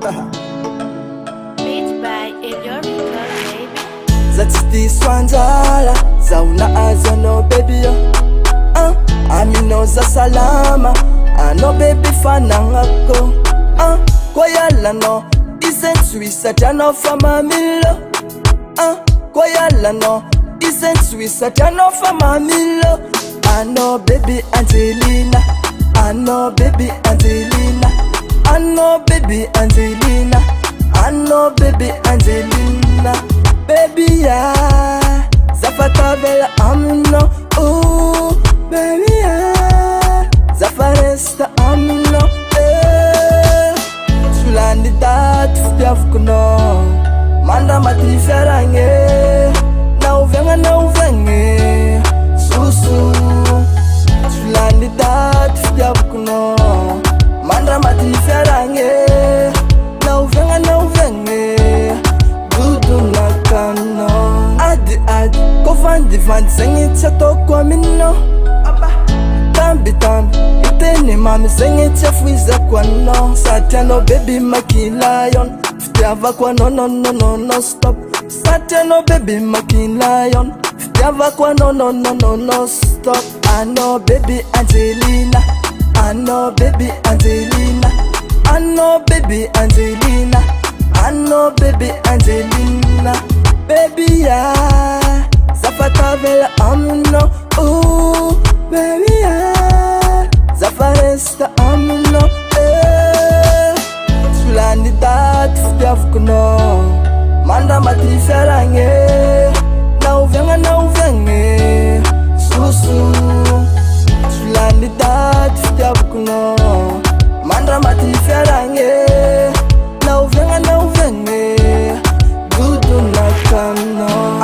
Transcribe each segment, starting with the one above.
Beats by Elior baby. That's this Swanzala, Zauna Azano baby yo. Amino za salama, ano baby fanangako. Koyala no, isn't Swisatano for mamilo. Koyala no, isn't Swisatano for mamilo. Ano baby Angelina, ano baby Angelina, ano baby Angelina, ano baby Angelina. Baby ya, Zafata vela amno. Ooh, baby ya, Zafaresta amno. Sulani dat ftiavkuno, manda matriferange. Na uvenge, susu. Sulani dat ftiavkuno, manda matriferange. Na uvenge. Adi, kofandi sengi chato kwa mino. Tambi, iteni mami sengi chafuiza kwa no. Satiano baby maki lion, fitiava kwa no stop. Satiano baby maki lion, fitiava kwa no stop. Ano baby Angelina, ano baby Angelina, ano baby Angelina, ano baby Angelina. Baby ya, Zafata vela amno. Ooh, baby ya, Zafaresta amno. Sulani dat ftiavkuno, manda matriferange. Na uvenge, susu. Sulani dat ftiavkuno, manda matriferange. Na uvenge.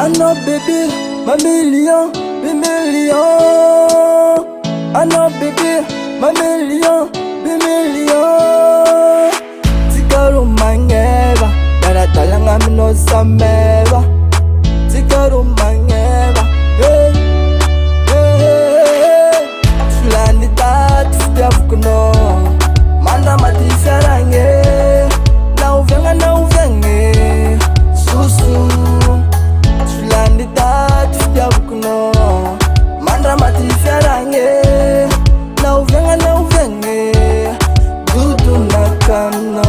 I know baby, my million, be million. I know baby, my million, be million. Tikaru mangeva, dara talanga mino sameva. Tikaru mangeva, hey, hey, hey. Sulani dat ftiavkuno, manda matriferange. Na uvenge, susu. Sulani dat ftiavkuno, manda matriferange. Na uvenge, dudu nakano.